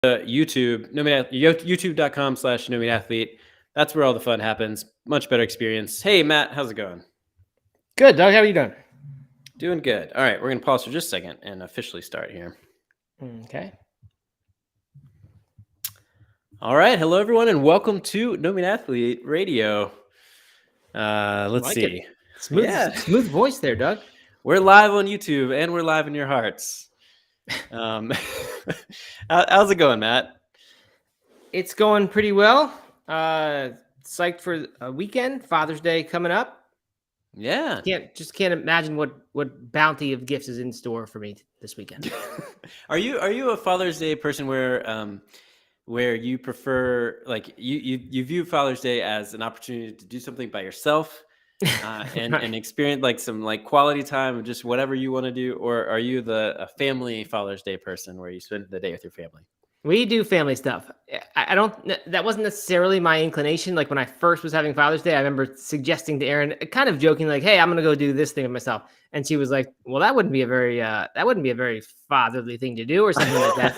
YouTube, youtube.com/No Meat Athlete. That's where all the fun happens. Much better experience. Hey, Matt, how's it going? Good, Doug. How are you doing? Doing good. All right, we're going to pause for just a second and officially start here. Okay. All right. Hello, everyone, and welcome to No Meat Athlete Radio. Let's see. Smooth voice there, Doug. We're live on YouTube, and we're live in your hearts. How's it going, Matt? It's going pretty well. Psyched for a weekend, Father's Day coming up. Yeah. Can't imagine what bounty of gifts is in store for me this weekend. Are you a Father's Day person where you prefer, like, you view Father's Day as an opportunity to do something by yourself and experience like some like quality time of just whatever you want to do, or are you a family Father's Day person where you spend the day with your family? We do family stuff. I don't. That wasn't necessarily my inclination. Like when I first was having Father's Day, I remember suggesting to Erin, kind of joking, like, "Hey, I'm gonna go do this thing with myself," and she was like, "Well, that wouldn't be a very fatherly thing to do, or something like that."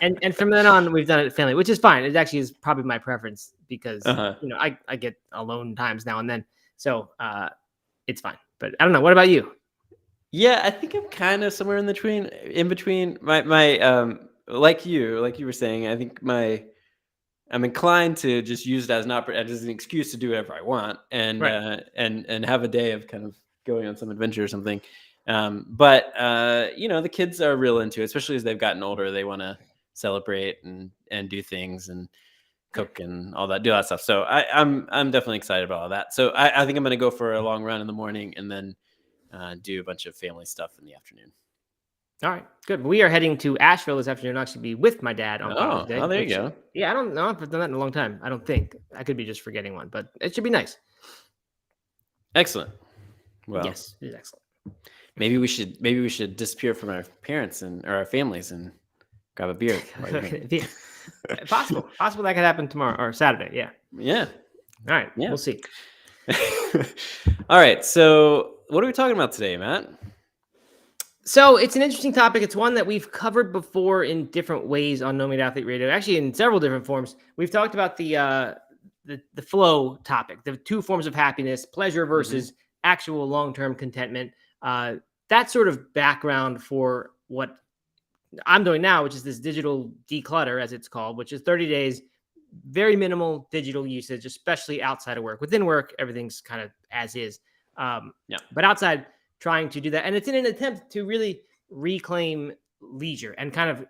And from then on, we've done it family, which is fine. It actually is probably my preference because I get alone times now and then, so it's fine. But I don't know. What about you? Yeah, I think I'm kind of somewhere in between. My like you were saying, I think I'm inclined to just use it as an excuse to do whatever I want and have a day of kind of going on some adventure or something. But the kids are real into it, especially as they've gotten older. They want to celebrate and do things and cook and do all that stuff. So I'm definitely excited about all that. So I think I'm going to go for a long run in the morning and then do a bunch of family stuff in the afternoon. All right, good. We are heading to Asheville this afternoon. I'll actually be with my dad on Father's Day. Oh, there you go. Yeah, I don't know. I've done that in a long time. I don't think. I could be just forgetting one, but it should be nice. Excellent. Well, yes, it is excellent. Maybe we should disappear from our parents or our families and grab a beer. Possible that could happen tomorrow or Saturday. Yeah. Yeah. All right. Yeah. We'll see. All right. So what are we talking about today, Matt? So it's an interesting topic. It's one that we've covered before in different ways on No Meat Athlete Radio, actually in several different forms. We've talked about the flow topic, the two forms of happiness, pleasure versus actual long-term contentment. That sort of background for what I'm doing now, which is this digital declutter, as it's called, which is 30 days, very minimal digital usage, especially outside of work. Within work, everything's kind of as is. But outside, trying to do that. And it's in an attempt to really reclaim leisure and kind of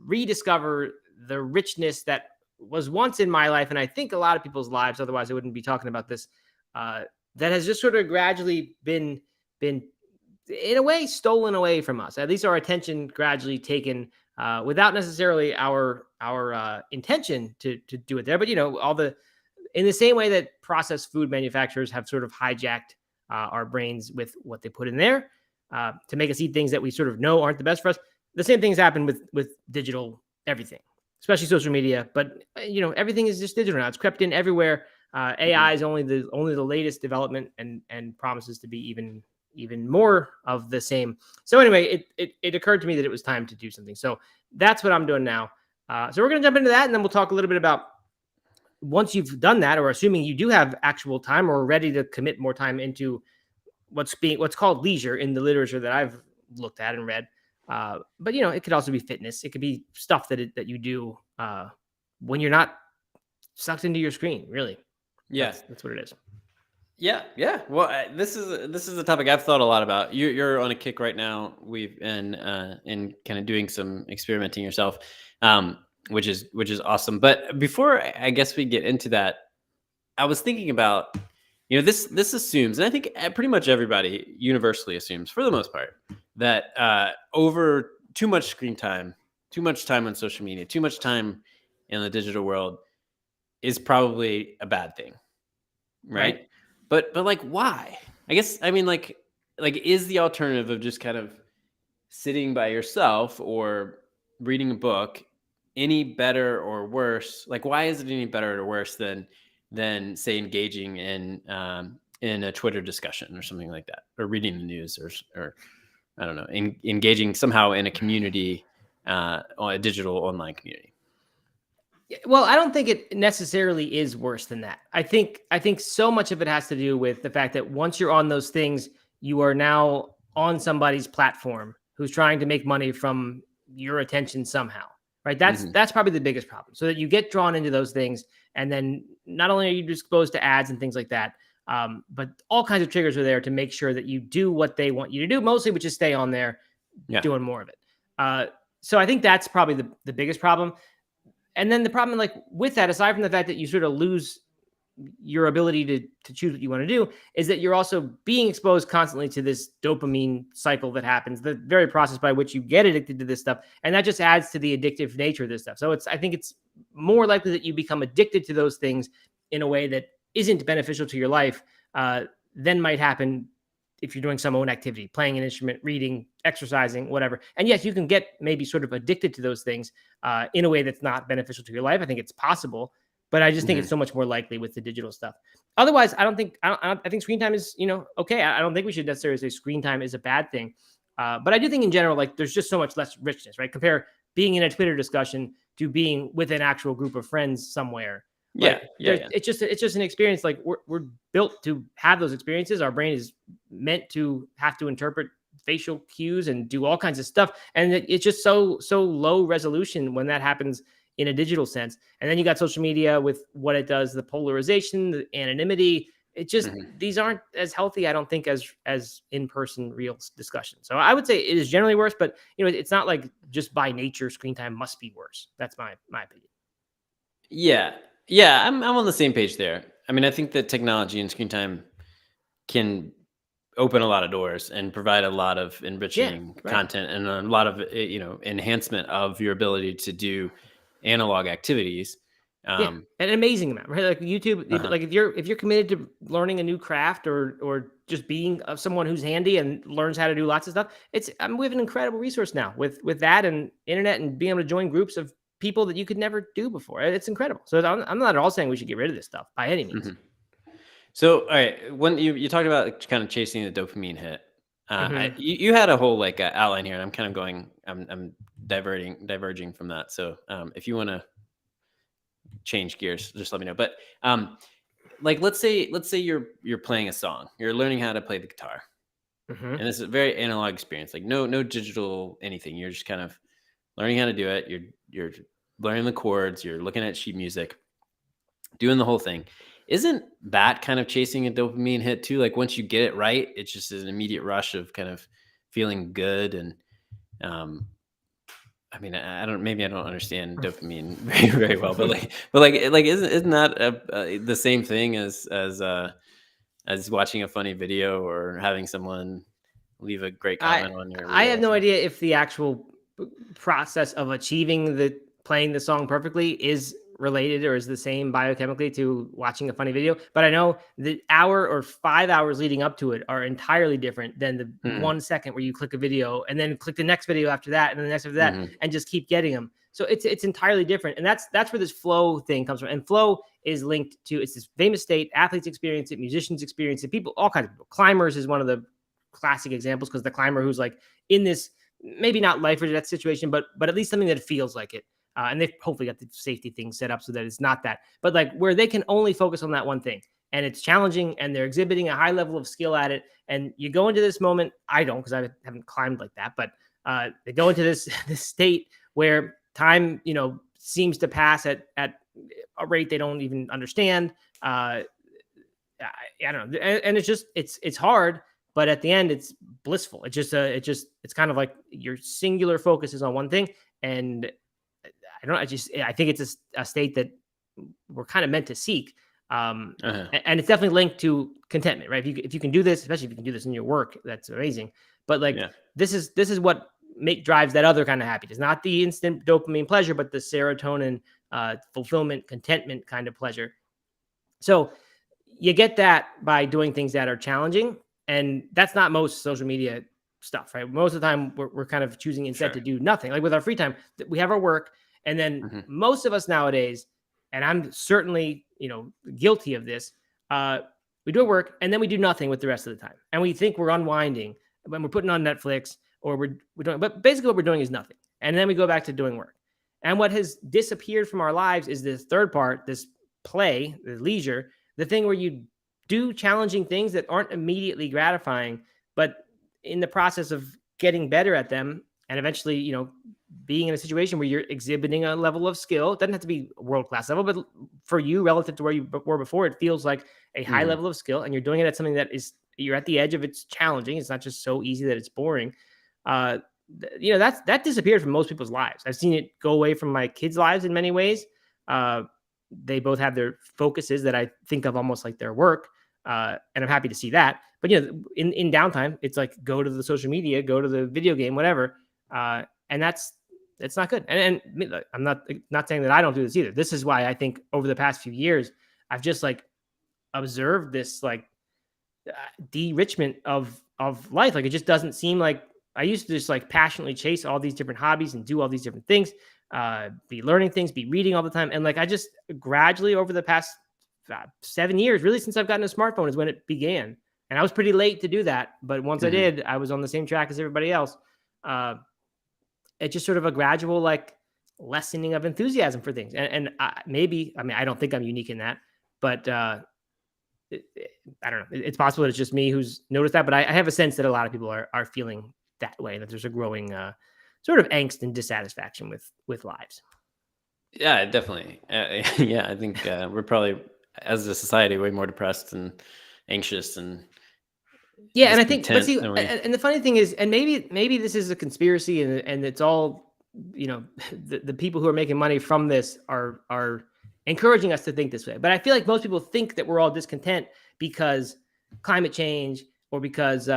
rediscover the richness that was once in my life. And I think a lot of people's lives, otherwise I wouldn't be talking about this, that has just sort of gradually been in a way stolen away from us. At least our attention gradually taken without necessarily our intention to do it there. But, in the same way that processed food manufacturers have sort of hijacked our brains with what they put in there to make us eat things that we sort of know aren't the best for us. The same things happen with digital everything, especially social media. But everything is just digital now. It's crept in everywhere. AI is only the latest development and promises to be even more of the same. So anyway, it occurred to me that it was time to do something. So that's what I'm doing now. So we're going to jump into that, and then we'll talk a little bit about once you've done that, or assuming you do have actual time or ready to commit more time into what's called leisure in the literature that I've looked at and read. But it could also be fitness. It could be stuff that you do when you're not sucked into your screen, really. Yeah. That's what it is. Yeah. Well, this is a topic I've thought a lot about. You're on a kick right now. We've been in kind of doing some experimenting yourself, which is awesome. But before I guess we get into that, I was thinking about, this assumes, and I think pretty much everybody universally assumes for the most part, that over too much screen time, too much time on social media, too much time in the digital world is probably a bad thing. Right. But like, why? I guess, I mean, like is the alternative of just kind of sitting by yourself or reading a book any better or worse? Like, why is it any better or worse than say engaging in a Twitter discussion or something like that, or reading the news or I don't know, engaging somehow in a community, a digital online community? Well, I don't think it necessarily is worse than that. I think so much of it has to do with the fact that once you're on those things, you are now on somebody's platform who's trying to make money from your attention somehow. Right? That's Hmm. that's probably the biggest problem. So that you get drawn into those things, and then not only are you exposed to ads and things like that, but all kinds of triggers are there to make sure that you do what they want you to do, mostly, which is stay on there Yeah. doing more of it. Uh, so I think that's probably the biggest problem. And then the problem, like with that, aside from the fact that you sort of lose your ability to choose what you want to do, is that you're also being exposed constantly to this dopamine cycle that happens, the very process by which you get addicted to this stuff, and that just adds to the addictive nature of this stuff. So I think it's more likely that you become addicted to those things in a way that isn't beneficial to your life than might happen if you're doing some own activity, playing an instrument, reading, exercising, whatever. And yes, you can get maybe sort of addicted to those things in a way that's not beneficial to your life. I think it's possible, but I just think it's Hmm. so much more likely with the digital stuff. Otherwise, I think screen time is, okay. I don't think we should necessarily say screen time is a bad thing. But I do think in general, like there's just so much less richness, right? Compare being in a Twitter discussion to being with an actual group of friends somewhere. Yeah. Like Yeah. Yeah. it's just an experience. Like we're built to have those experiences. Our brain is meant to have to interpret facial cues and do all kinds of stuff, and it's just so low resolution when that happens in a digital sense. And then you got social media with what it does, the polarization, the anonymity. It just, Hmm. these aren't as healthy, I don't think, as in-person real discussion. So I would say it is generally worse, but it's not like just by nature screen time must be worse. That's my opinion. Yeah. Yeah. I'm on the same page there. I mean, I think that technology and screen time can open a lot of doors and provide a lot of Yeah, enriching right. content and a lot of enhancement of your ability to do analog activities. Yeah, Um, an amazing amount, right? Like YouTube, uh-huh. like if you're committed to learning a new craft or just being someone who's handy and learns how to do lots of stuff, we have an incredible resource now with that and internet and being able to join groups of people that you could never do before. It's incredible. So I'm not at all saying we should get rid of this stuff by any means. Mhm. So, all right, when you talked about kind of chasing the dopamine hit, Hmm. you had a whole like outline here, and I'm kind of I'm diverging from that. So, if you want to change gears, just let me know. But like let's say you're playing a song, you're learning how to play the guitar, Hmm. and it's a very analog experience, like no digital anything. You're just kind of learning how to do it. You're learning the chords. You're looking at sheet music, doing the whole thing. Isn't that kind of chasing a dopamine hit too? Like once you get it right, it's just an immediate rush of kind of feeling good. And um, I mean, I don't, maybe I don't understand dopamine very well, but like, isn't that the same thing as watching a funny video or having someone leave a great I comment on your I reel have or no something? idea if the actual process of achieving the playing the song perfectly is related or is the same biochemically to watching a funny video, but I know the hour or 5 hours leading up to it are entirely different than the Hmm. 1 second where you click a video and then click the next video after that and then the next after that Hmm. and just keep getting them. So it's entirely different, and that's where this flow thing comes from. And flow is linked to, it's this famous state athletes experience it, musicians experience it, people, all kinds of people. Climbers is one of the classic examples because the climber who's like in this maybe not life or death situation, but at least something that feels like it. And they've hopefully got the safety things set up so that it's not that, but like where they can only focus on that one thing, and it's challenging, and they're exhibiting a high level of skill at it. And you go into this moment. I don't, because I haven't climbed like that, but they go into this this state where time, seems to pass at a rate they don't even understand. I don't know, and it's hard, but at the end it's blissful. It's kind of like your singular focus is on one thing, and I don't know, I think it's a state that we're kind of meant to seek. Uh-huh. And it's definitely linked to contentment, right? If you can do this, especially if you can do this in your work, that's amazing. But like Yeah. this is what make drives that other kind of happiness, not the instant dopamine pleasure, but the serotonin fulfillment, contentment kind of pleasure. So you get that by doing things that are challenging, and that's not most social media stuff, right? Most of the time we're kind of choosing instead Sure. to do nothing. Like with our free time, we have our work, and then Hmm. most of us nowadays, and I'm certainly guilty of this, we do our work and then we do nothing with the rest of the time, and we think we're unwinding when we're putting on Netflix or we're doing, but basically what we're doing is nothing, and then we go back to doing work. And what has disappeared from our lives is this third part, this play, the leisure, the thing where you do challenging things that aren't immediately gratifying, but in the process of getting better at them and eventually, being in a situation where you're exhibiting a level of skill. It doesn't have to be world-class level, but for you relative to where you were before, it feels like a high level of skill, and you're doing it at something that you're at the edge of. It's challenging. It's not just so easy that it's boring. That disappeared from most people's lives. I've seen it go away from my kids' lives in many ways. They both have their focuses that I think of almost like their work. And I'm happy to see that. But in downtime, it's like go to the social media, go to the video game, whatever. And it's not good. And I'm not saying that I don't do this either. This is why I think over the past few years, I've just like observed this like de-richment of life. Like it just doesn't seem like I used to just like passionately chase all these different hobbies and do all these different things, be learning things, be reading all the time. And like I just gradually over the past 7 years, really since I've gotten a smartphone is when it began. And I was pretty late to do that. But once I did, I was on the same track as everybody else. It's just sort of a gradual like lessening of enthusiasm for things. And I don't think I'm unique in that, but I don't know. It's possible that it's just me who's noticed that, but I have a sense that a lot of people are feeling that way, that there's a growing sort of angst and dissatisfaction with lives. Yeah, definitely. Yeah, I think we're probably, as a society, way more depressed and anxious and and I think, but see, than we... and the funny thing is, and maybe this is a conspiracy, and it's all, the people who are making money from this are encouraging us to think this way. But I feel like most people think that we're all discontent because climate change or because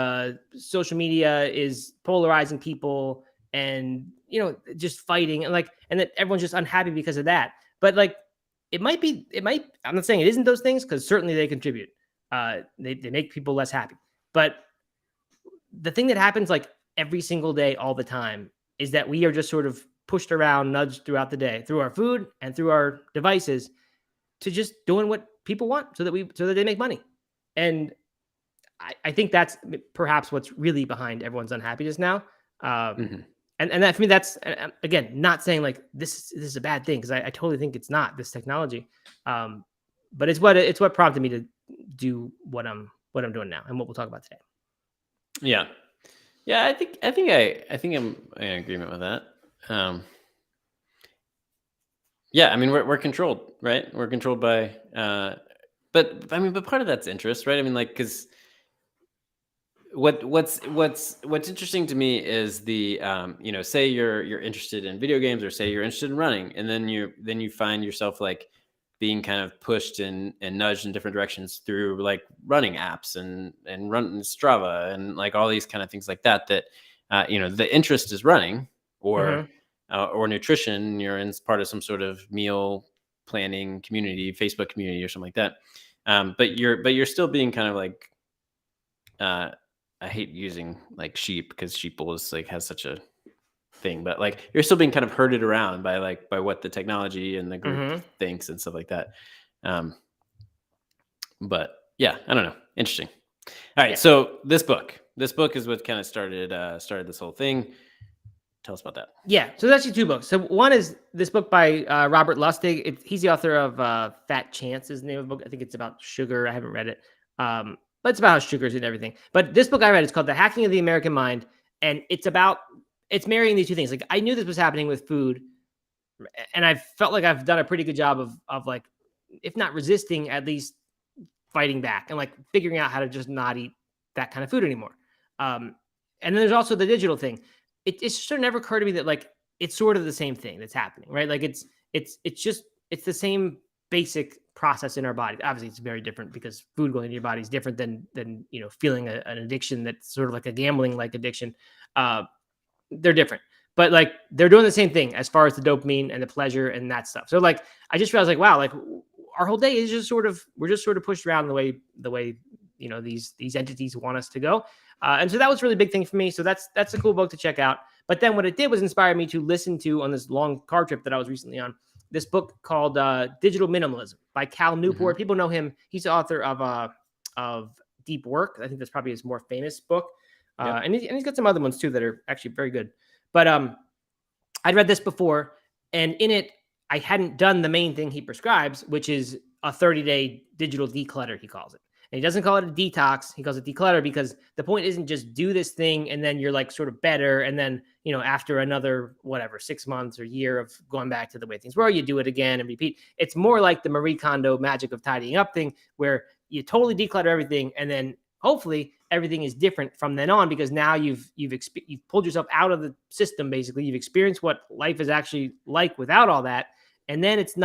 social media is polarizing people and, just fighting and that everyone's just unhappy because of that. But like, it might, I'm not saying it isn't those things, because certainly they contribute. They make people less happy. But the thing that happens like every single day, all the time, is that we are just sort of pushed around, nudged throughout the day, through our food and through our devices, to just doing what people want so that they make money. And I think that's perhaps what's really behind everyone's unhappiness now. And that, for me, that's, again, not saying like this is a bad thing, because I totally think it's not, this technology. But it's what prompted me to do what I'm doing now and what we'll talk about today. Yeah. I think I'm in agreement with that. Yeah, I mean, we're controlled, right? We're controlled by, but part of that's interest, right? I mean, like, because what's interesting to me is the, say you're interested in video games, or say you're interested in running, and then you find yourself like being kind of pushed and nudged in different directions through like running apps and run Strava and like all these kind of things like that, the interest is running or nutrition. You're in part of some sort of meal planning community, Facebook community or something like that. But you're still being kind of like, I hate using like sheep, because sheeple is like has such a thing, but like you're still being kind of herded around by what the technology and the group thinks and stuff like that. But yeah, I don't know. Interesting. All right. Yeah. So this book is what kind of started this whole thing. Tell us about that. Yeah. So there's actually two books. So one is this book by Robert Lustig. He's the author of Fat Chance is the name of the book. I think it's about sugar. I haven't read it. But it's about how sugar's and everything. But this book I read is called The Hacking of the American Mind. And it's marrying these two things. Like, I knew this was happening with food, and I felt like I've done a pretty good job of like, if not resisting, at least fighting back and like figuring out how to just not eat that kind of food anymore. And then there's also the digital thing. It just sort of never occurred to me that like it's sort of the same thing that's happening, right? Like it's the same basic process in our body. Obviously, it's very different because food going into your body is different than feeling an addiction that's sort of like a gambling like addiction. They're different, but like they're doing the same thing as far as the dopamine and the pleasure and that stuff. So like I just realized like, wow, like our whole day is just we're just sort of pushed around the way these entities want us to go. And so that was a really big thing for me. So that's a cool book to check out. But then what it did was inspire me to listen to, on this long car trip that I was recently on, this book called Digital Minimalism by Cal Newport. People know him. He's the author of Deep Work. I think that's probably his more famous book. And he's got some other ones too that are actually very good. But I'd read this before, And in it, I hadn't done the main thing he prescribes, which is a 30-day digital declutter, he calls it. And he doesn't call it a detox. He calls it declutter because the point isn't just do this thing and then you're like sort of better. And then, after another, 6 months or year of going back to the way things were, you do it again and repeat. It's more like the Marie Kondo magic of tidying up thing where you totally declutter everything. And then hopefully everything is different from then on, because now you've pulled yourself out of the system. Basically, you've experienced what life is actually like without all that. And then it's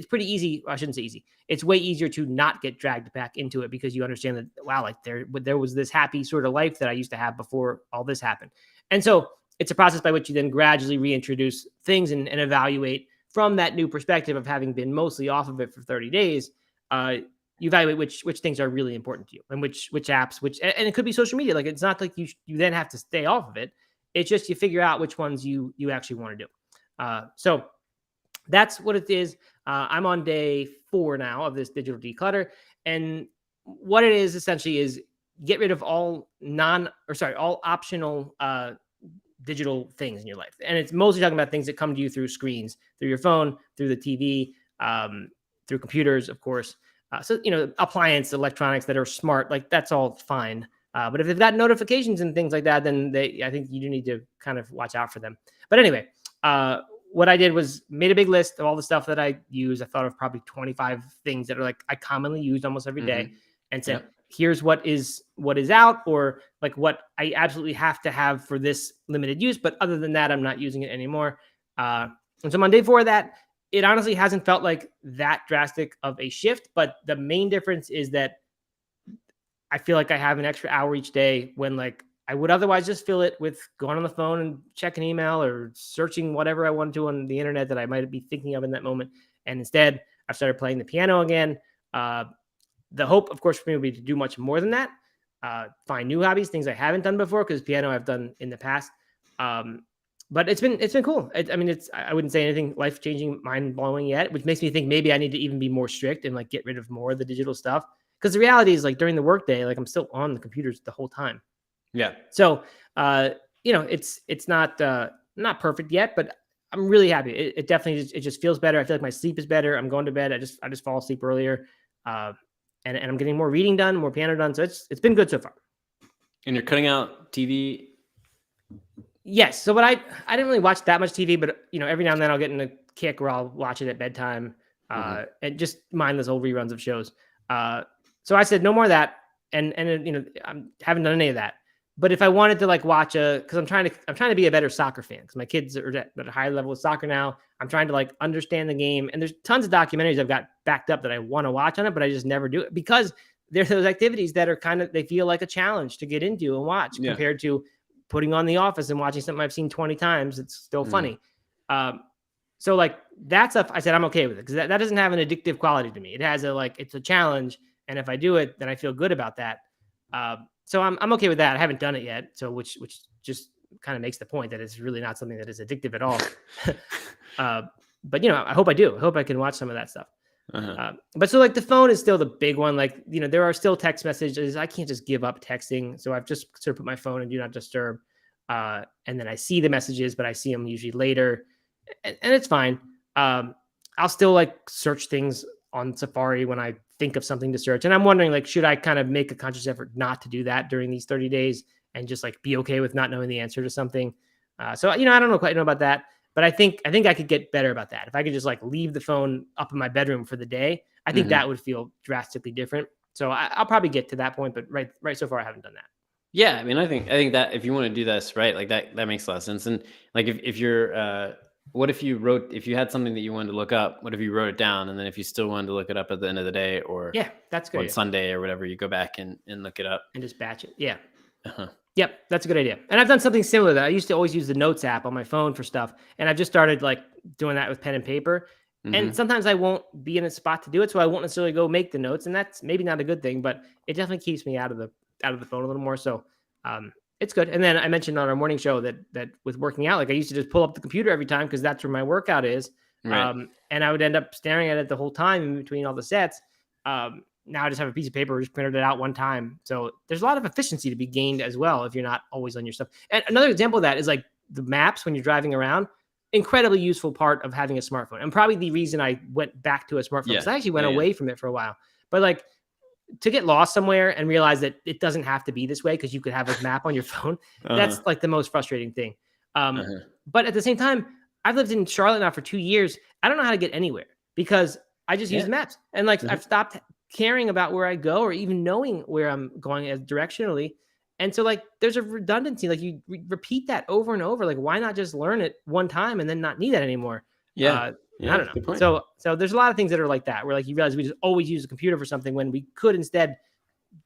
pretty easy. I shouldn't say easy. It's way easier to not get dragged back into it because you understand that, wow, like there was this happy sort of life that I used to have before all this happened. And so it's a process by which you then gradually reintroduce things and evaluate from that new perspective of having been mostly off of it for 30 days. You evaluate which things are really important to you and which apps, and it could be social media. Like, it's not like you then have to stay off of it. It's just you figure out which ones you actually want to do. So that's what it is. I'm on day 4 now of this digital declutter. And what it is essentially is get rid of all optional digital things in your life. And it's mostly talking about things that come to you through screens, through your phone, through the TV, through computers, of course. So, appliance electronics that are smart, like that's all fine. But if they've got notifications and things like that, then I think you do need to kind of watch out for them. But anyway, what I did was made a big list of all the stuff that I use. I thought of probably 25 things that are like I commonly use almost every day, and said, here's what is out, or like what I absolutely have to have for this limited use. But other than that, I'm not using it anymore. And so I'm on day 4 of that. It honestly hasn't felt like that drastic of a shift, but the main difference is that I feel like I have an extra hour each day when like I would otherwise just fill it with going on the phone and checking email or searching whatever I want to on the internet that I might be thinking of in that moment. And instead, I've started playing the piano again. The hope, of course, for me would be to do much more than that. Find new hobbies, things I haven't done before, because piano I've done in the past. But it's been cool. I wouldn't say anything life-changing, mind-blowing yet, which makes me think maybe I need to even be more strict and like get rid of more of the digital stuff. Because the reality is, like, during the workday, like I'm still on the computers the whole time. Yeah. So, it's not perfect yet, but I'm really happy. It definitely just feels better. I feel like my sleep is better. I'm going to bed. I just fall asleep earlier, and I'm getting more reading done, more piano done. So it's been good so far. And you're cutting out TV. Yes. So, but I didn't really watch that much TV, but every now and then I'll get in a kick where I'll watch it at bedtime, and just mindless old reruns of shows. So I said no more of that, and I haven't done any of that. But if I wanted to like watch because I'm trying to be a better soccer fan, because my kids are at a higher level of soccer now. I'm trying to like understand the game, and there's tons of documentaries I've got backed up that I want to watch on it, but I just never do it because there's those activities that are they feel like a challenge to get into and watch compared to putting on The Office and watching something I've seen 20 times. It's still funny. So like that stuff, I said I'm okay with it because that doesn't have an addictive quality to me. It has it's a challenge, and if I do it, then I feel good about that. So I'm okay with that. I haven't done it yet, so which just kind of makes the point that it's really not something that is addictive at all. But I hope I do. I hope I can watch some of that stuff. But so like the phone is still the big one. Like there are still text messages. I can't just give up texting, so I've just sort of put my phone in do not disturb. And then I see the messages, but I see them usually later, and it's fine. I'll still like search things on Safari when I think of something to search. And I'm wondering, like, should I kind of make a conscious effort not to do that during these 30 days and just like be okay with not knowing the answer to something? So, I don't quite know about that, but I think I could get better about that. If I could just like leave the phone up in my bedroom for the day, I think that would feel drastically different. So I'll probably get to that point, but right so far I haven't done that. Yeah. I mean, I think that if you want to do this, right, like that makes a lot of sense. And like, if you're, what if you had something that you wanted to look up, what if you wrote it down? And then if you still wanted to look it up at the end of the day or that's good. On Sunday or whatever, you go back and look it up and just batch it. Yeah. Yep. That's a good idea. And I've done something similar that I used to always use the notes app on my phone for stuff. And I've just started like doing that with pen and paper. And sometimes I won't be in a spot to do it. So I won't necessarily go make the notes, and that's maybe not a good thing, but it definitely keeps me out of the phone a little more. So, it's good. And then I mentioned on our morning show that with working out, like I used to just pull up the computer every time because that's where my workout is. Right. And I would end up staring at it the whole time in between all the sets. Now I just have a piece of paper, just printed it out one time. So there's a lot of efficiency to be gained as well if you're not always on your stuff. And another example of that is like the maps when you're driving around. incredibly useful part of having a smartphone, and probably the reason I went back to a smartphone, Yeah. because I actually went Yeah. Yeah. away from it for a while. But like, to get lost somewhere and realize that it doesn't have to be this way because you could have a map on your phone, that's Uh-huh. like the most frustrating thing. Um, Uh-huh. but at the same time, I've lived in Charlotte now for 2 years. I don't know how to get anywhere because I just use Yeah. maps, and like Mhm. I've stopped caring about where I go or even knowing where I'm going as directionally. And so like there's a redundancy, like you repeat that over and over. Like, why not just learn it one time and then not need that anymore? Yeah. Uh, I Yeah. don't know. Good point. So there's a lot of things that are like that, where like you realize we just always use a computer for something when we could instead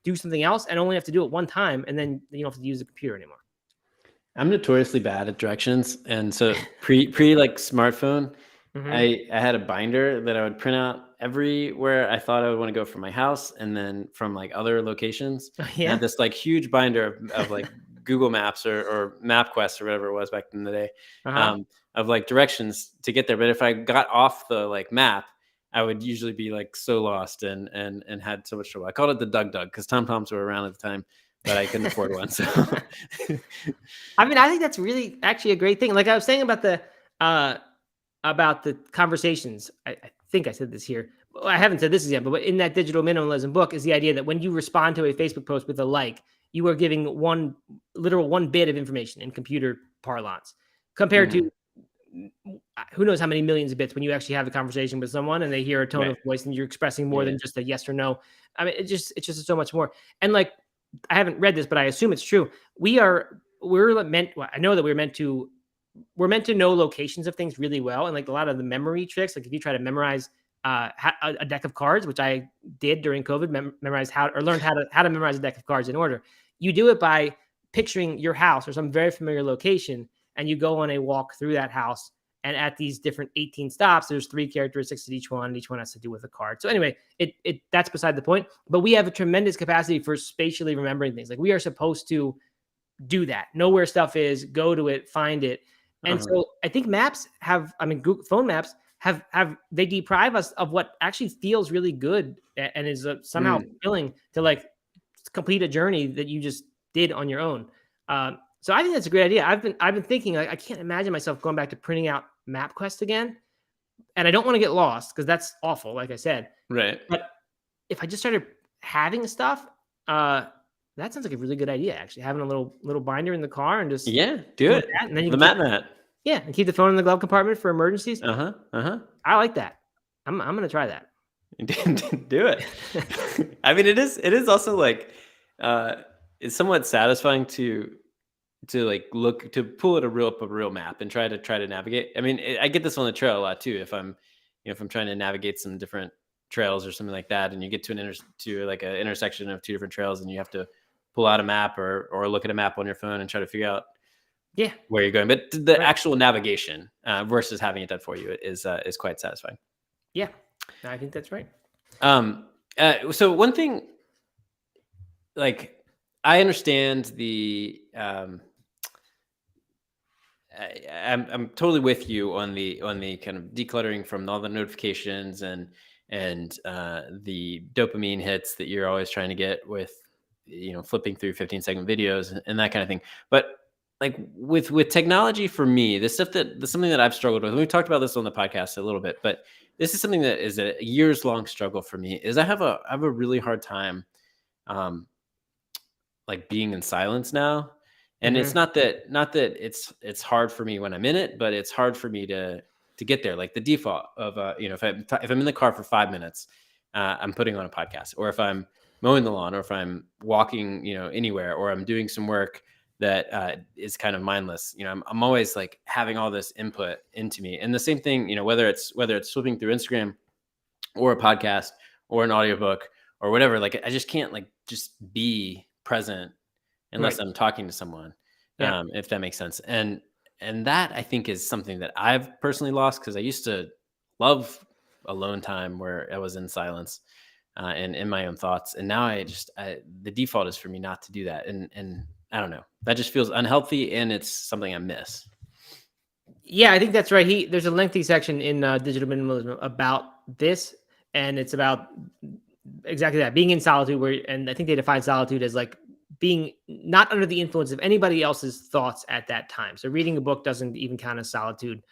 do something else and only have to do it one time, and then you don't have to use the computer anymore. I'm notoriously bad at directions, and so pre like smartphone, Mm-hmm. I had a binder that I would print out everywhere I thought I would want to go from my house, and then from like other locations. And I had Yeah. this like huge binder of like Google Maps or MapQuest or whatever it was back in the day, Uh-huh. um, of like directions to get there. But if I got off the like map, I would usually be like so lost and had so much trouble. I called it the Dug Dug because Tom Toms were around at the time, but I couldn't afford one. So I mean, I think that's really actually a great thing. Like I was saying uh about the conversations. I think I said this here. Well, I haven't said this yet, but in that digital minimalism book is the idea that when you respond to a Facebook post with a like, you are giving one bit of information in computer parlance, compared to Mhm. who knows how many millions of bits when you actually have a conversation with someone and they hear a tone Right. of voice and you're expressing more Yeah. than just a yes or no. I mean, it's just so much more. And like, I haven't read this, but I assume it's true. We're meant. Well, I know that we're meant to know locations of things really well, and like a lot of the memory tricks. Like if you try to memorize a deck of cards, which I did during COVID, learned how to memorize a deck of cards in order. You do it by picturing your house or some very familiar location, and you go on a walk through that house. And at these different 18 stops, there's 3 characteristics at each one. And each one has to do with a card. So anyway, it that's beside the point. But we have a tremendous capacity for spatially remembering things. Like we are supposed to do that, know where stuff is, go to it, find it. And Uh-huh. so I think maps Google phone maps have they deprive us of what actually feels really good and is somehow Mm. fulfilling to like complete a journey that you just did on your own. So I think that's a great idea. I've been thinking, like, I can't imagine myself going back to printing out MapQuest again, and I don't want to get lost because that's awful, like I said. Right. But if I just started having stuff, that sounds like a really good idea. Actually, having a little binder in the car and just Yeah, do go with it. that, and then you The can keep mat. and keep the phone in the glove compartment for emergencies. Uh-huh. Uh-huh. I like that. I'm gonna try that. Do it. I mean, it is also like uh it's somewhat satisfying to like look to pull it up a real map and try to navigate. I mean, I get this on the trail a lot too. If I'm trying to navigate some different trails or something like that, and you get to to like an intersection of 2 different trails, and you have to pull out a map or look at a map on your phone and try to figure out Yeah, where you're going. But the right. actual navigation versus having it done for you is quite satisfying. Yeah, I think that's right. Um, so one thing, like, I understand I'm totally with you on the kind of decluttering from all the notifications and the dopamine hits that you're always trying to get with flipping through 15-second videos and that kind of thing. But like with technology, for me, this stuff that's something that I've struggled with. We talked about this on the podcast a little bit, but this is something that is a years long struggle for me. Is I have a really hard time um, like being in silence now. And it's Hmm. not that it's hard for me when I'm in it, but it's hard for me to get there. Like the default of if I'm in the car for 5 minutes, I'm putting on a podcast, or if I'm mowing the lawn, or if I'm walking, anywhere, or I'm doing some work that is kind of mindless. I'm always like having all this input into me. And the same thing, whether it's flipping through Instagram or a podcast or an audiobook or whatever, like I just can't like just be present unless Right. I'm talking to someone, Yeah. if that makes sense. And that I think is something that I've personally lost, because I used to love alone time where I was in silence and in my own thoughts. And now the default is for me not to do that. And I don't know, that just feels unhealthy, and it's something I miss. Yeah, I think that's right. There's a lengthy section in Digital Minimalism about this, and it's about exactly that, being in solitude. And I think they define solitude as like being not under the influence of anybody else's thoughts at that time. So reading a book doesn't even count as solitude.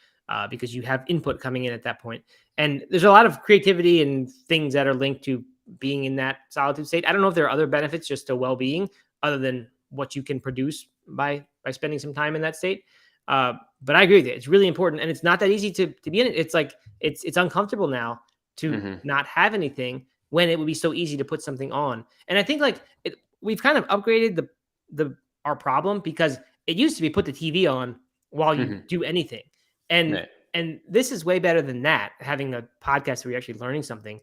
because you have input coming in at that point. And there's a lot of creativity and things that are linked to being in that solitude state. I don't know if there are other benefits just to well-being other than what you can produce by spending some time in that state. But I agree with you. It's really important, and it's not that easy to be in it. It's like it's uncomfortable now to not have anything when it would be so easy to put something on. And I think like we've kind of upgraded our problem, because it used to be put the TV on while you do anything, and this is way better than that. Having a podcast where you're actually learning something,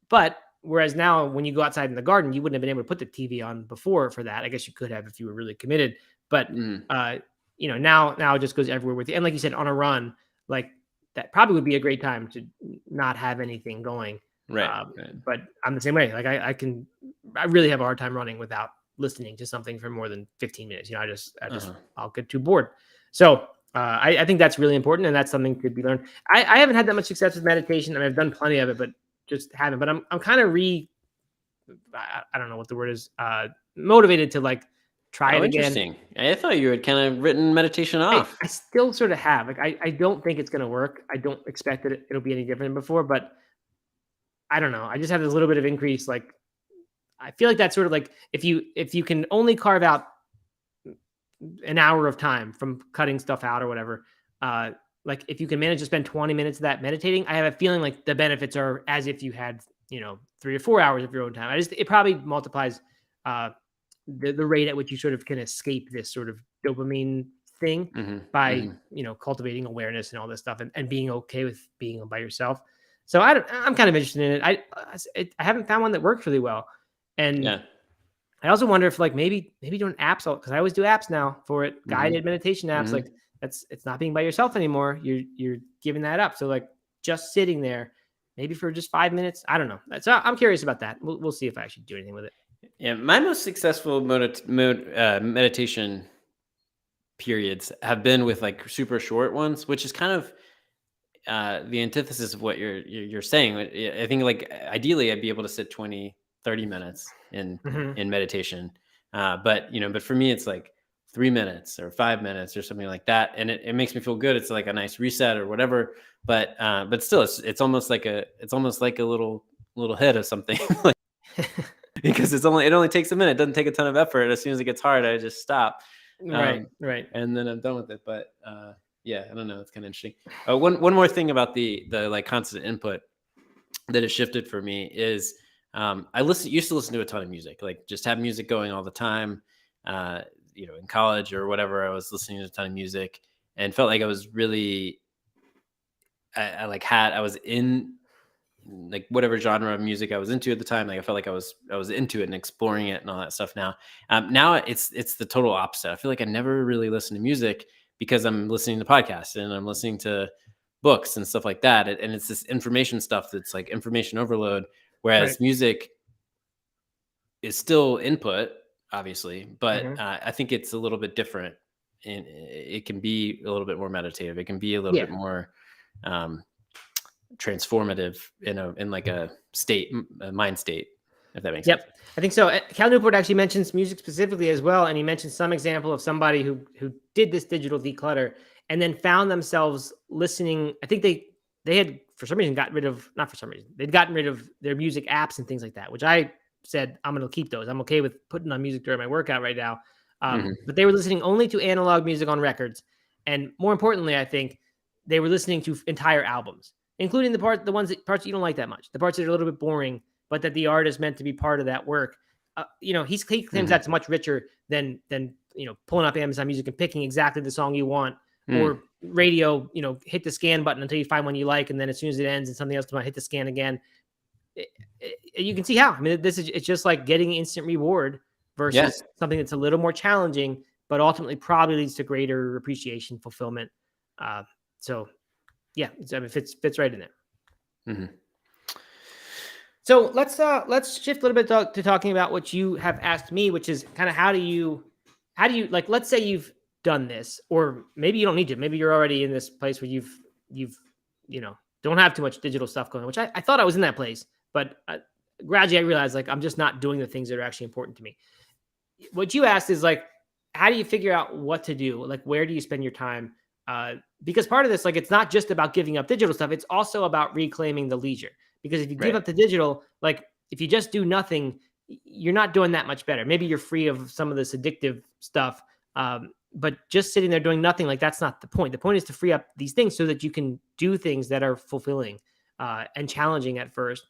but whereas now when you go outside in the garden, you wouldn't have been able to put the TV on before for that. I guess you could have if you were really committed, but now it just goes everywhere with you. And like you said, on a run, like that probably would be a great time to not have anything going. Right. But I'm the same way. Like I really have a hard time running without listening to something for more than 15 minutes. I'll get too bored. So I think that's really important, and that's something to be learned. I haven't had that much success with meditation. I mean, I've done plenty of it, but just haven't. But I'm kind of I don't know what the word is, motivated to like try it again. Interesting. I thought you had kind of written meditation off. I still sort of have. Like I don't think it's going to work. I don't expect that it'll be any different than before, but I don't know. I just have this little bit of increase. Like I feel like that's sort of like if you can only carve out an hour of time from cutting stuff out or whatever, like if you can manage to spend 20 minutes of that meditating, I have a feeling like the benefits are as if you had 3 or 4 hours of your own time. It probably multiplies the rate at which you sort of can escape this sort of dopamine thing by cultivating awareness and all this stuff, and being okay with being by yourself. So I'm kind of interested in it. I haven't found one that works really well, and I also wonder if like maybe doing apps, because I always do apps now for it, guided meditation apps. Like it's not being by yourself anymore. You're giving that up. So like just sitting there, maybe for just 5 minutes. I don't know. So I'm curious about that. We'll see if I actually do anything with it. Yeah, my most successful meditation periods have been with like super short ones, which is kind of the antithesis of what you're saying. I think like ideally I'd be able to sit 20, 30 minutes in meditation. But for me, it's like 3 minutes or 5 minutes or something like that. And it makes me feel good. It's like a nice reset or whatever, but still it's almost like a little hit of something like, because it only takes a minute. It doesn't take a ton of effort. As soon as it gets hard, I just stop. Right. And then I'm done with it. But yeah, I don't know. It's kind of interesting. One more thing about the like constant input that has shifted for me is I used to listen to a ton of music, like just have music going all the time. In college or whatever, I was listening to a ton of music and felt like I was really, I was in like whatever genre of music I was into at the time. Like I felt like I was into it and exploring it and all that stuff. Now it's the total opposite. I feel like I never really listen to music because I'm listening to podcasts and I'm listening to books and stuff like that. And it's this information stuff that's like information overload. Whereas music is still input, obviously, but I think it's a little bit different, and it can be a little bit more meditative. It can be a little bit more transformative in like a mind state, if that makes sense. I think so. Cal Newport actually mentions music specifically as well, and he mentioned some example of somebody who did this digital declutter and then found themselves listening. I think they had for some reason they'd gotten rid of their music apps and things like that, which I said I'm going to keep those. I'm okay with putting on music during my workout right now. But they were listening only to analog music on records, and more importantly, I think they were listening to entire albums, including the parts you don't like that much, the parts that are a little bit boring, but that the artist meant to be part of that work. He claims that's much richer than pulling up Amazon Music and picking exactly the song you want, or radio, hit the scan button until you find one you like, and then as soon as it ends and something else comes out, hit the scan again. You can see how. I mean, it's just like getting instant reward versus something that's a little more challenging, but ultimately probably leads to greater appreciation, fulfillment. So yeah, it fits right in there. So let's shift a little bit to talking about what you have asked me, which is kind of how do you like, let's say you've done this, or maybe you don't need to, maybe you're already in this place where you've don't have too much digital stuff going on, which I thought I was in that place, but gradually I realized like I'm just not doing the things that are actually important to me. What you asked is like, how do you figure out what to do? Like, where do you spend your time? because part of this, like, it's not just about giving up digital stuff. It's also about reclaiming the leisure. Because if you give Right. up the digital, like if you just do nothing, you're not doing that much better. Maybe you're free of some of this addictive stuff. But just sitting there doing nothing, like that's not the point. The point is to free up these things so that you can do things that are fulfilling and challenging at first.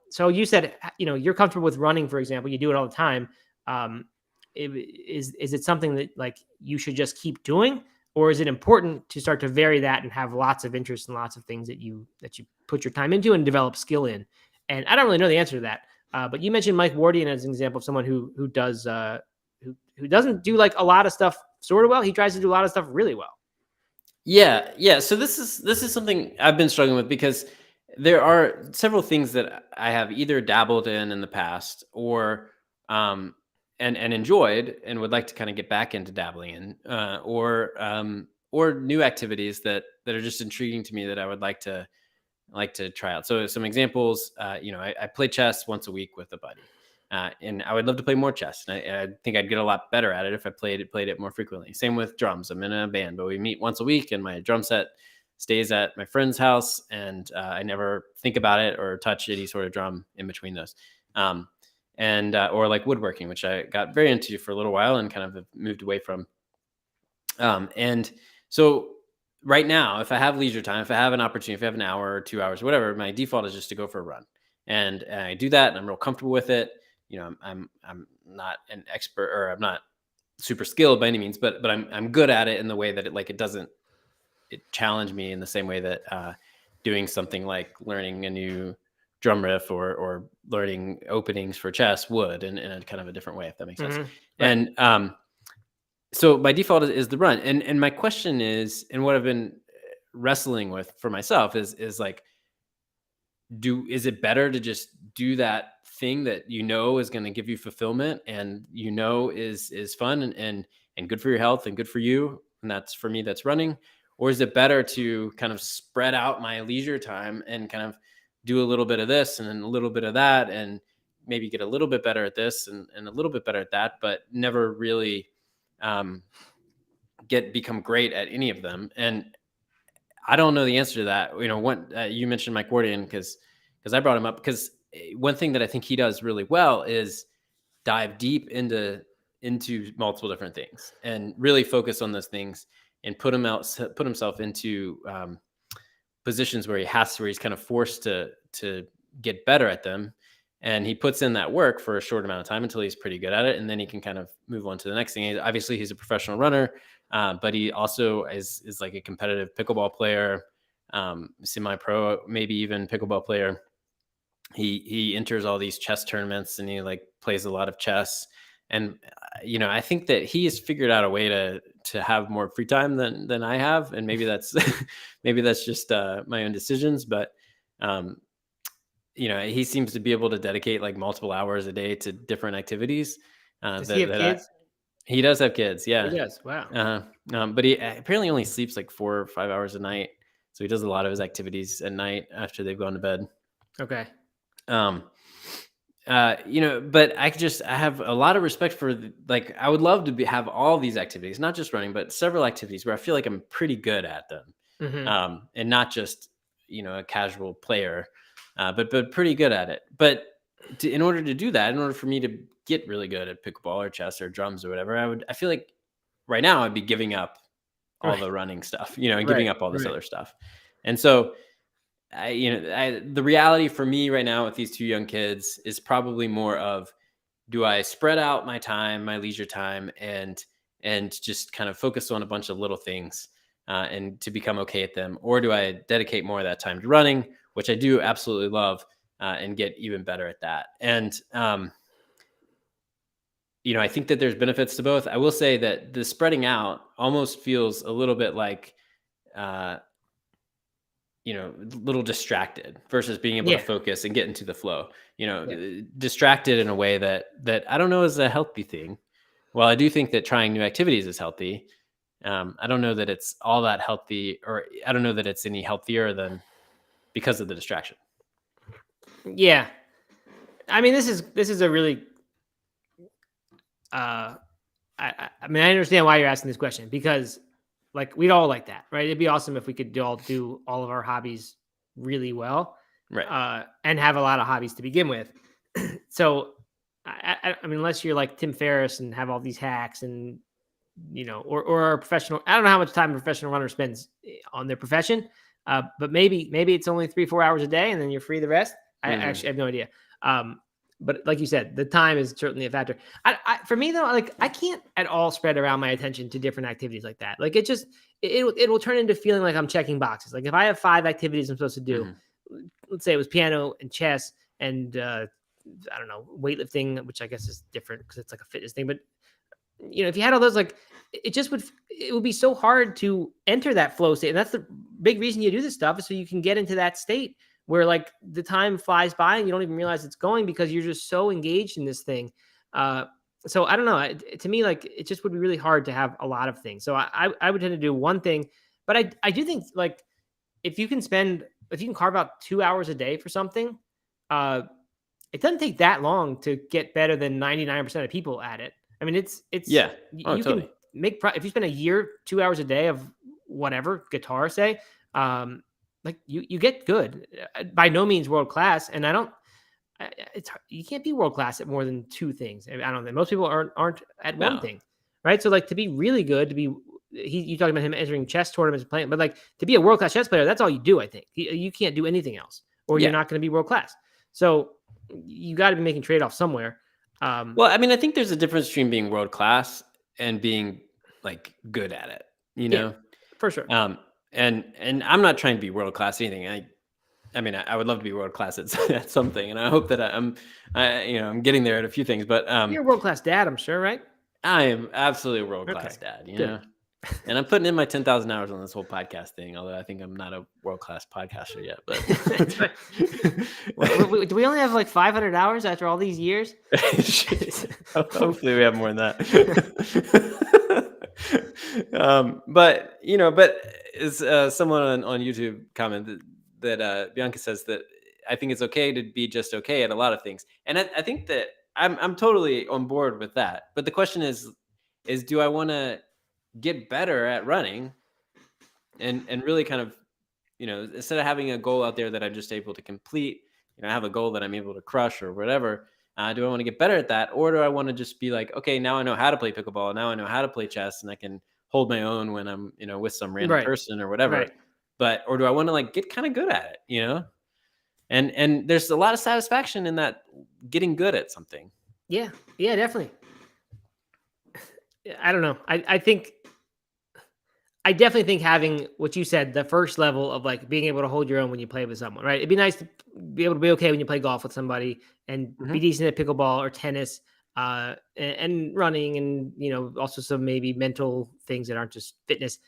So you said, you're comfortable with running, for example, you do it all the time. Um, is it something that like you should just keep doing? Or is it important to start to vary that and have lots of interest and lots of things that you put your time into and develop skill in? And I don't really know the answer to that. But you mentioned Mike Wardian as an example of someone who does who doesn't do like a lot of stuff sort of well. He tries to do a lot of stuff really well. Yeah. So this is something I've been struggling with because there are several things that I have either dabbled in the past or and enjoyed and would like to kind of get back into dabbling in, or new activities that are just intriguing to me that I would like to try out. So some examples, I play chess once a week with a buddy. And I would love to play more chess. And I think I'd get a lot better at it if I played it more frequently. Same with drums. I'm in a band, but we meet once a week, and my drum set stays at my friend's house, and I never think about it or touch any sort of drum in between those. And or like woodworking, which I got very into for a little while and kind of have moved away from. And so right now, if I have leisure time, if I have an opportunity, if I have an hour or 2 hours, whatever, my default is just to go for a run. And I do that, and I'm real comfortable with it. I'm not an expert, or I'm not super skilled by any means, but I'm good at it in the way that it doesn't challenge me in the same way that doing something like learning a new drum riff or learning openings for chess would in a kind of a different way, if that makes sense. Right. And so my default is the run. And my question is, and what I've been wrestling with for myself is like, is it better to just do that thing that is going to give you fulfillment and is fun and good for your health and good for you, and that's, for me, that's running? Or is it better to kind of spread out my leisure time and kind of do a little bit of this and then a little bit of that, and maybe get a little bit better at this and a little bit better at that, but never really become great at any of them? And I don't know the answer to that. You mentioned Mike Wardian because I brought him up because one thing that I think he does really well is dive deep into multiple different things and really focus on those things and put himself into positions where he's kind of forced to get better at them. And he puts in that work for a short amount of time until he's pretty good at it. And then he can kind of move on to the next thing. Obviously, he's a professional runner, but he also is like a competitive pickleball player, semi-pro, maybe even pickleball player. He enters all these chess tournaments and he like plays a lot of chess. And, I think that he has figured out a way to have more free time than I have. And maybe that's, maybe that's just my own decisions, but he seems to be able to dedicate like multiple hours a day to different activities. Does he have kids? He does have kids. Yeah. He does. Wow. But he apparently only sleeps like 4 or 5 hours a night. So he does a lot of his activities at night after they've gone to bed. Okay. But I have a lot of respect for like, I would love to have all these activities, not just running, but several activities where I feel like I'm pretty good at them. Mm-hmm. And not just, a casual player, but pretty good at it. But in order to do that, in order for me to get really good at pickleball or chess or drums or whatever, I feel like right now I'd be giving up all the running stuff, and giving up all this other stuff. And so the reality for me right now with these two young kids is probably more of, do I spread out my time, my leisure time, and just kind of focus on a bunch of little things and to become okay at them? Or do I dedicate more of that time to running, which I do absolutely love, and get even better at that? And, I think that there's benefits to both. I will say that the spreading out almost feels a little bit like, a little distracted versus being able to focus and get into the flow, distracted in a way that I don't know is a healthy thing. Well, I do think that trying new activities is healthy. I don't know that it's all that healthy, or I don't know that it's any healthier than because of the distraction. Yeah. I mean, this is a really, I mean, I understand why you're asking this question, because like we'd all like that, right? It'd be awesome if we could all do all of our hobbies really well, Right. and have a lot of hobbies to begin with. So, I mean, unless you're like Tim Ferriss and have all these hacks and or a professional. I don't know how much time a professional runner spends on their profession, but maybe it's only 3-4 hours a day, and then you're free the rest. I actually have no idea. But like you said, the time is certainly a factor. For me though, like I can't at all spread around my attention to different activities like that. Like it will turn into feeling like I'm checking boxes. Like if I have 5 activities I'm supposed to do, let's say it was piano and chess and I don't know, weightlifting, which I guess is different because it's like a fitness thing. But if you had all those, like it would be so hard to enter that flow state. And that's the big reason you do this stuff, is so you can get into that state where like the time flies by and you don't even realize it's going because you're just so engaged in this thing. So I don't know. To me, like it just would be really hard to have a lot of things. So I would tend to do one thing, but I do think like if you can carve out 2 hours a day for something, it doesn't take that long to get better than 99% of people at it. I mean, it's Yeah. Oh, you totally. can make if you spend a year, 2 hours a day of whatever guitar, say, like you get good. By no means world class, and you can't be world class at more than 2 things. I don't think most people aren't at one No. thing, right? So like to be really good, you talking about him entering chess tournaments and playing, but like to be a world class chess player, that's all you do. I think you can't do anything else, or you're not going to be world class. So you got to be making trade offs somewhere. Well, I mean, I think there's a difference between being world class and being like good at it, Yeah, for sure. And I'm not trying to be world class anything. I mean, I would love to be world class at something, and I hope that I'm getting there at a few things. But you're a world class dad, I'm sure, right? I am absolutely a world class dad, know, and I'm putting in my 10,000 hours on this whole podcast thing. Although I think I'm not a world class podcaster yet, but do we only have like 500 hours after all these years? Hopefully, we have more than that. But as someone on YouTube commented that Bianca says that I think it's okay to be just okay at a lot of things, and I think that I'm totally on board with that. But the question is do I want to get better at running and really kind of instead of having a goal out there that I'm just able to complete, I have a goal that I'm able to crush or whatever. Do I want to get better at that, or do I want to just be like, okay, now I know how to play pickleball, now I know how to play chess, and I can hold my own when I'm with some random person or whatever. Right. But or do I want to like get kind of good at it, and there's a lot of satisfaction in that, getting good at something. Yeah, definitely. I don't know. I definitely think having what you said, the first level of like being able to hold your own when you play with someone, right? It'd be nice to be able to be okay when you play golf with somebody and be decent at pickleball or tennis, and running, and also some maybe mental things that aren't just fitness.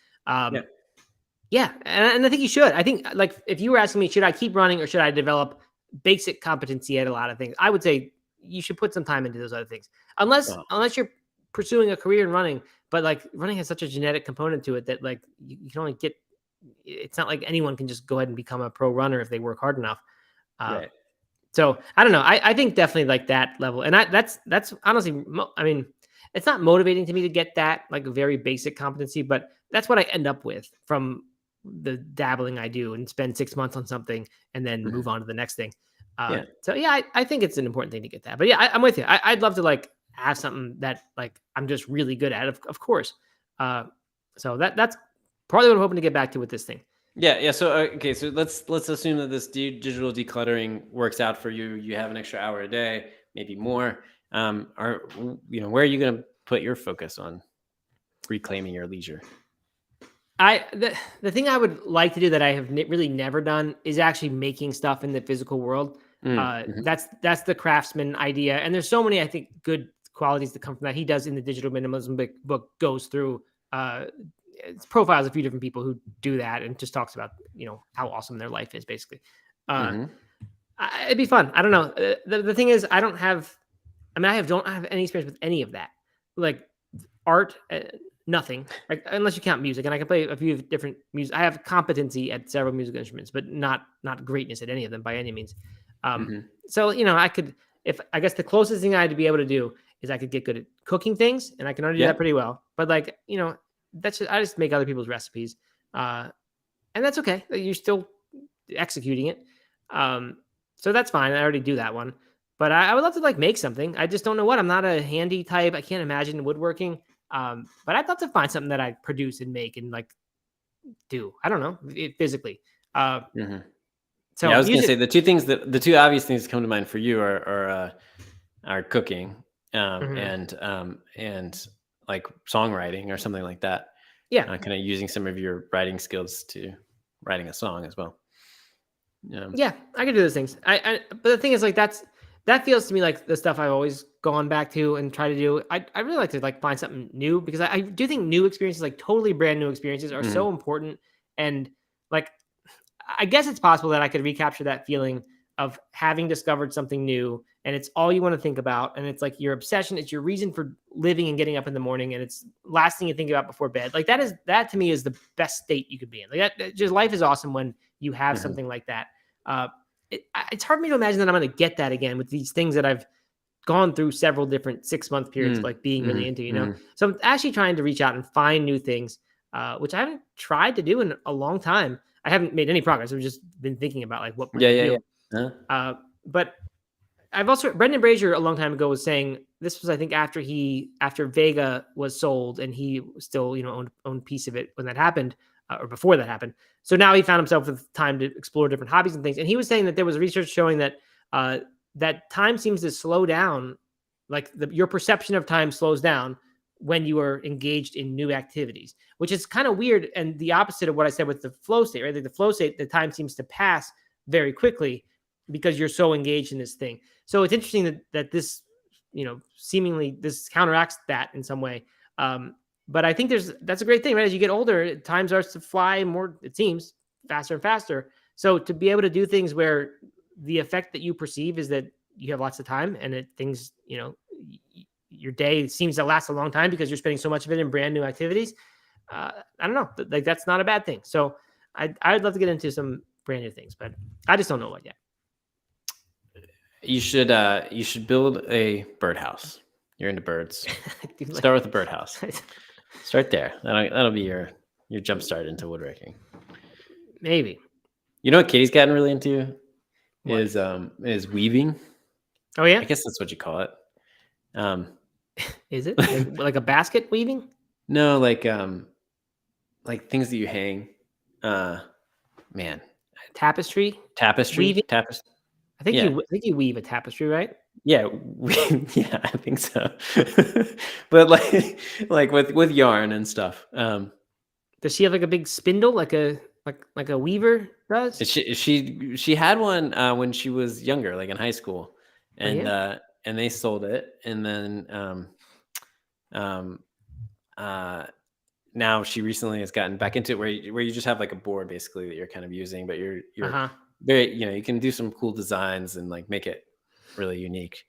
Yeah, and I think you should. I think like if you were asking me, should I keep running or should I develop basic competency at a lot of things? I would say you should put some time into those other things, unless you're pursuing a career in running. But like running has such a genetic component to it that like you can only get. It's not like anyone can just go ahead and become a pro runner if they work hard enough. Right. So I don't know. I think definitely like that level, and that's honestly. I mean, it's not motivating to me to get that like a very basic competency, but that's what I end up with from the dabbling I do, and spend 6 months on something and then move on to the next thing. So yeah, I think it's an important thing to get that. But yeah, I'm with you. I'd love to like have something that like I'm just really good at, of course. So that's partly what I'm hoping to get back to with this thing. Yeah. So okay, so let's assume that this digital decluttering works out for you. You have an extra hour a day, maybe more. Where are you going to put your focus on reclaiming your leisure? The thing I would like to do that I have really never done is actually making stuff in the physical world. That's the craftsman idea, and there's so many, I think, good qualities that come from that. He does in the digital minimalism book, goes through profiles a few different people who do that and just talks about how awesome their life is basically. It'd be fun. I don't know. The thing is, I don't have any experience with any of that, like art. Nothing, like, unless you count music, and I can play a few different music. I have competency at several musical instruments, but not greatness at any of them by any means. So I could, I guess the closest thing I had to be able to do is I could get good at cooking things, and I can already do that pretty well. But like I just make other people's recipes, and that's okay. You're still executing it, so that's fine. I already do that one, but I would love to like make something. I just don't know what. I'm not a handy type. I can't imagine woodworking, but I'd love to find something that I produce and make and like do. I don't know physically. So yeah, I was going to music. say the two obvious things that come to mind for you are cooking, and like songwriting or something like that. Yeah. Kind of using some of your writing skills to writing a song as well. Yeah, I can do those things. But the thing is, like, that feels to me like the stuff I've always gone back to and try to do. I really like to like find something new because I do think new experiences, like totally brand new experiences, are so important. And like, I guess it's possible that I could recapture that feeling of having discovered something new, and it's all you want to think about, and it's like your obsession, it's your reason for living and getting up in the morning, and it's last thing you think about before bed. Like that to me is the best state you could be in. Like that just life is awesome when you have something like that. It's hard for me to imagine that I'm going to get that again with these things that I've gone through several different 6-month periods of like being really into, you know? So I'm actually trying to reach out and find new things, which I haven't tried to do in a long time. I haven't made any progress. I've just been thinking about like what might do. But I've also, Brendan Frazier a long time ago was saying, this was, I think after Vega was sold and he still, you know, owned a piece of it when that happened, or before that happened. So now he found himself with time to explore different hobbies and things. And he was saying that there was research showing that, that time seems to slow down, like your perception of time slows down when you are engaged in new activities, which is kind of weird. And the opposite of what I said with the flow state, right? Like the flow state, the time seems to pass very quickly because you're so engaged in this thing. So it's interesting that this, you know, seemingly this counteracts that in some way. But I think that's a great thing, right? As you get older, time starts to fly more, it seems, faster and faster. So to be able to do things where the effect that you perceive is that you have lots of time and things, you know, your day seems to last a long time because you're spending so much of it in brand new activities. I don't know, like that's not a bad thing. So I'd love to get into some brand new things, but I just don't know what yet. You should build a birdhouse. You're into birds. Start with a birdhouse. Start there. That'll be your jump start into woodworking. Maybe. You know what Katie's gotten really into is weaving. Oh yeah, I guess that's what you call it. Is it like a basket weaving? No, like things that you hang. Man, tapestry. Weaving? Tapestry. I think you weave a tapestry, right? Yeah, yeah, I think so. But like with yarn and stuff. Does she have like a big spindle, like a weaver does? She had one when she was younger, like in high school, and and they sold it, and then now she recently has gotten back into it where you just have like a board basically that you're kind of using, but you're very, you know, you can do some cool designs and like make it really unique.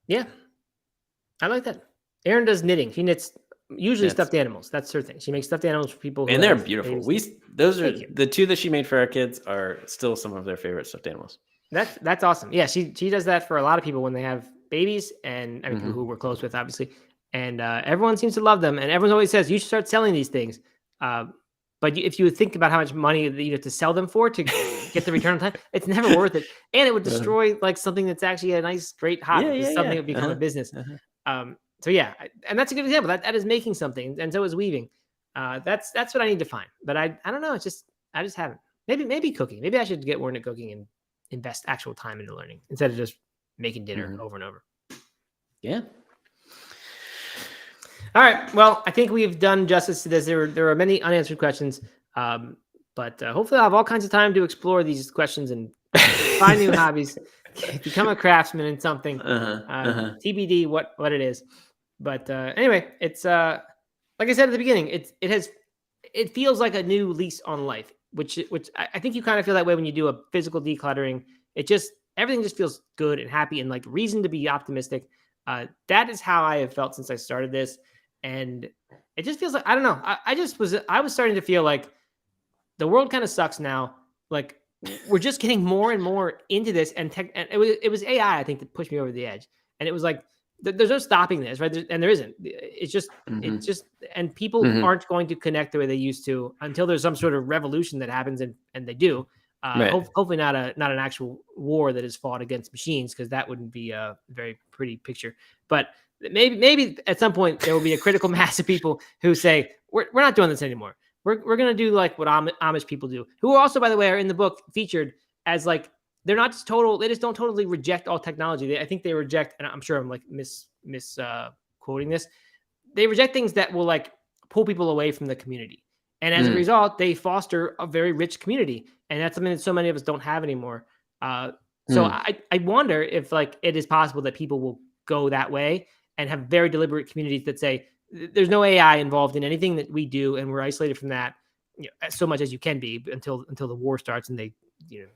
Yeah, I like that. Erin does knitting. She knits usually stuffed animals. That's her thing. She makes stuffed animals for people, and they're beautiful. Those are the two that she made for our kids are still some of their favorite stuffed animals. That's awesome. Yeah, she does that for a lot of people when they have babies, and people who we're close with, obviously. And everyone seems to love them, and everyone always says you should start selling these things. But if you think about how much money that you have to sell them for to get the return on time, it's never worth it. And it would destroy like something that's actually a nice, great hobby. Something that would become a business. So yeah, and that's a good example. That is making something, and so is weaving. That's what I need to find. But I don't know. It's just I just haven't. Maybe cooking. Maybe I should get more into cooking and invest actual time into learning instead of just making dinner over and over. Yeah. All right. Well, I think we've done justice to this. There are many unanswered questions, but hopefully I'll have all kinds of time to explore these questions and find new hobbies, become a craftsman in something. TBD what it is. But anyway, it's like I said at the beginning, it feels like a new lease on life, which I think you kind of feel that way when you do a physical decluttering. Everything just feels good and happy and like reason to be optimistic. That is how I have felt since I started this. And it just feels like, I don't know. I was starting to feel like the world kind of sucks now. Like we're just getting more and more into this, and it was AI, I think, that pushed me over the edge. And it was like there's no stopping this, right? And there isn't. It's just, and people aren't going to connect the way they used to until there's some sort of revolution that happens, and they do. Right. Hopefully not an actual war that is fought against machines, because that wouldn't be a very pretty picture. But maybe at some point there will be a critical mass of people who say, we're not doing this anymore. We're going to do like what Amish people do, who also, by the way, are in the book featured as like, they're not just they just don't totally reject all technology. I think they reject, and I'm sure I'm like quoting this. They reject things that will like pull people away from the community. And as a result, they foster a very rich community. And that's something that so many of us don't have anymore. So I wonder if like it is possible that people will go that way and have very deliberate communities that say, there's no AI involved in anything that we do, and we're isolated from that, so much as you can be until the war starts and they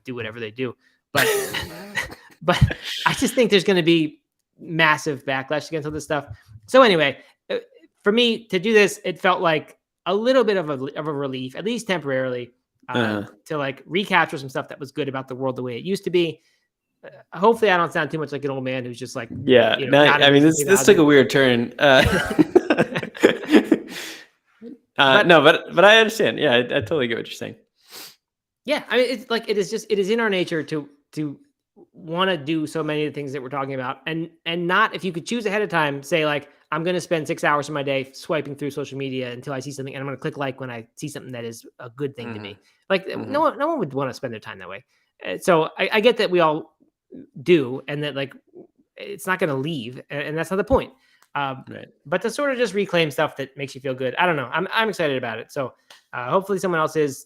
do whatever they do. But but I just think there's going to be massive backlash against all this stuff. So anyway, for me to do this, it felt like a little bit of a relief, at least temporarily, to like recapture some stuff that was good about the world the way it used to be. Hopefully I don't sound too much like an old man who's just like, I mean, this took a weird turn. But I understand. Yeah, I totally get what you're saying. Yeah, I mean, it's like it is in our nature to want to do so many of the things that we're talking about, and not, if you could choose ahead of time, say like, I'm going to spend 6 hours of my day swiping through social media until I see something, and I'm going to click like when I see something that is a good thing to me. Like no one would want to spend their time that way. So I get that we all do, and that like it's not going to leave, and that's not the point. Right. But to sort of just reclaim stuff that makes you feel good, I don't know. I'm excited about it. So hopefully someone else is.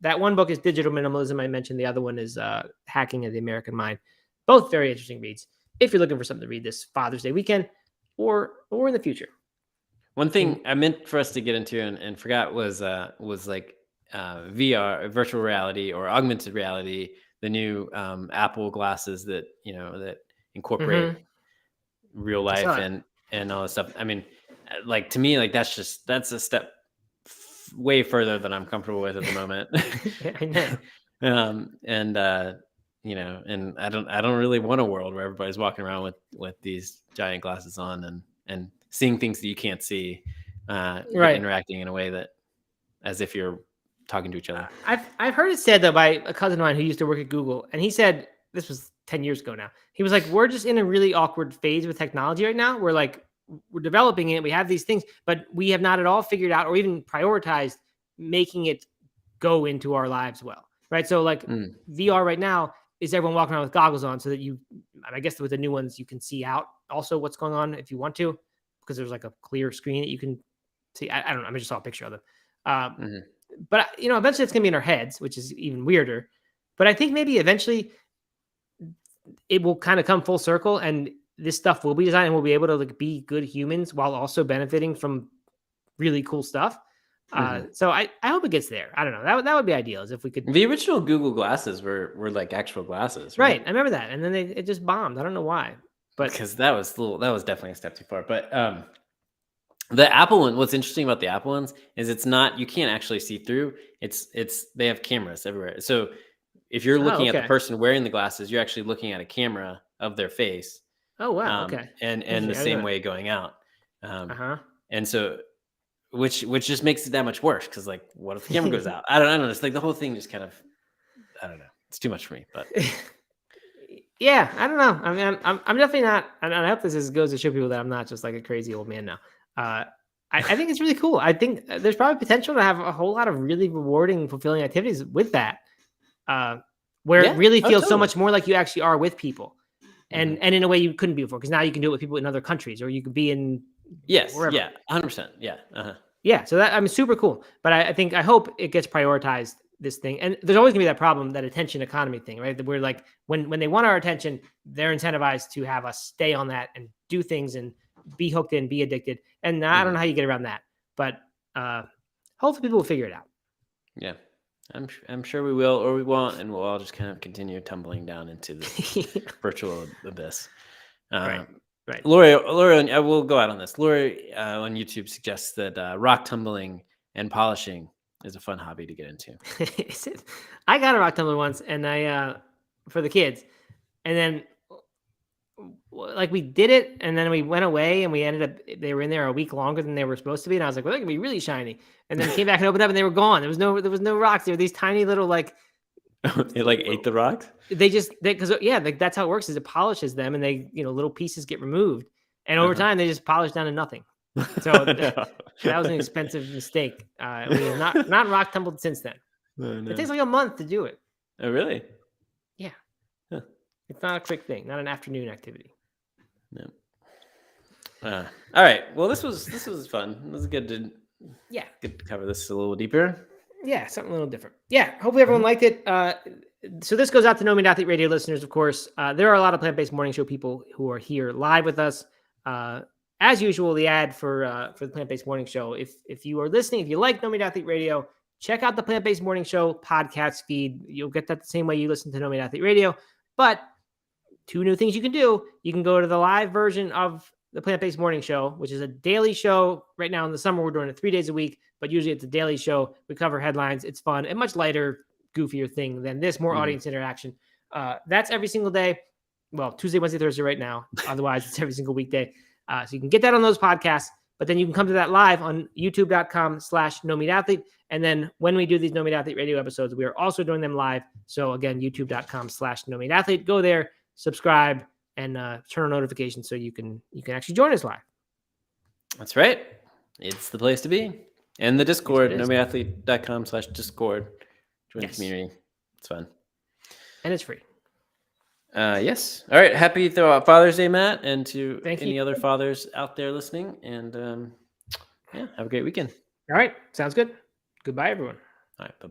That one book is Digital Minimalism, I mentioned. The other one is Hacking of the American Mind. Both very interesting reads if you're looking for something to read this Father's Day weekend or in the future. One thing I meant for us to get into and forgot was like VR, virtual reality, or augmented reality, the new Apple glasses that that incorporate real life and all this stuff. I mean, like, to me, like that's a step way further than I'm comfortable with at the moment. I know. And I don't really want a world where everybody's walking around with these giant glasses on and seeing things that you can't see, interacting in a way that as if you're talking to each other. I've heard it said though by a cousin of mine who used to work at Google, and he said, this was 10 years ago now. He was like, we're just in a really awkward phase with technology right now. We're developing it. We have these things, but we have not at all figured out or even prioritized making it go into our lives well. Right. So like VR right now is everyone walking around with goggles on so that I guess with the new ones, you can see out also what's going on if you want to, because there's like a clear screen that you can see. I don't know. I just saw a picture of them. But eventually it's going to be in our heads, which is even weirder. But I think maybe eventually it will kind of come full circle, and this stuff will be designed, and we'll be able to like be good humans while also benefiting from really cool stuff. So I hope it gets there. I don't know. That would be ideal, is if we could. The original Google glasses were like actual glasses, right? I remember that, and then it just bombed. I don't know why, but because that was definitely a step too far. But the Apple one, what's interesting about the Apple ones is it's not, you can't actually see through. They have cameras everywhere. So if you're looking at the person wearing the glasses, you're actually looking at a camera of their face. Oh, wow. Okay. And the same way going out. And so, which just makes it that much worse. Cause like, what if the camera goes out? I don't know. It's like the whole thing just kind of, I don't know. It's too much for me, but yeah, I don't know. I mean, I'm definitely not, and I hope this goes to show people that I'm not just like a crazy old man now. I think it's really cool. I think there's probably potential to have a whole lot of really rewarding, fulfilling activities with that, where it really feels so much more like you actually are with people. And in a way you couldn't be before, because now you can do it with people in other countries, or you could be in wherever. 100%. Yeah. So that, I mean, super cool. But I hope it gets prioritized, this thing. And there's always gonna be that problem, that attention economy thing, right? That we're like, when they want our attention, they're incentivized to have us stay on that and do things and be hooked in, be addicted. And I don't know how you get around that, but hopefully people will figure it out. Yeah. I'm sure we will, or we won't, and we'll all just kind of continue tumbling down into the virtual abyss. Right. Lori, I will go out on this. Lori on YouTube suggests that rock tumbling and polishing is a fun hobby to get into. I got a rock tumbler once, and I for the kids, and then like we did it and then we went away and we ended up, they were in there a week longer than they were supposed to be. And I was like, well, they're gonna be really shiny. And then came back and opened up and they were gone. There was no rocks. There were these tiny little like, It like ate the rocks. because yeah, like that's how it works is it polishes them and they, little pieces get removed. And over time they just polish down to nothing. So that was an expensive mistake. We have not rock tumbled since then. Oh, no. It takes like a month to do it. Oh, really? Yeah. Huh. It's not a quick thing, not an afternoon activity. No. All right. Well, this was fun. It was good to cover this a little deeper. Yeah, something a little different. Yeah, hopefully everyone liked it. So this goes out to No Meat Athlete Radio listeners, of course. There are a lot of plant-based morning show people who are here live with us. As usual, the ad for the plant-based morning show. If you are listening, if you like No Meat Athlete Radio, check out the plant-based morning show podcast feed. You'll get that the same way you listen to No Meat Athlete Radio. But 2 new things you can do. You can go to the live version of the plant-based morning show, which is a daily show. Right now in the summer, we're doing it 3 days a week, but usually it's a daily show. We cover headlines. It's fun, a much lighter, goofier thing than this, more audience interaction. That's every single day. Well, Tuesday, Wednesday, Thursday right now. Otherwise, it's every single weekday. So you can get that on those podcasts, but then you can come to that live on youtube.com/No Meat Athlete. And then when we do these No Meat Athlete Radio episodes, we are also doing them live. So again, youtube.com/No Meat Athlete. Go there, subscribe, and turn on notifications so you can actually join us live. That's right. It's the place to be. And the Discord, nomeatathlete.com/Discord. Join the community. It's fun. And it's free. Yes. All right. Happy Father's Day, Matt, and to Thank any you. other fathers out there listening. And have a great weekend. All right. Sounds good. Goodbye, everyone. All right. Bye.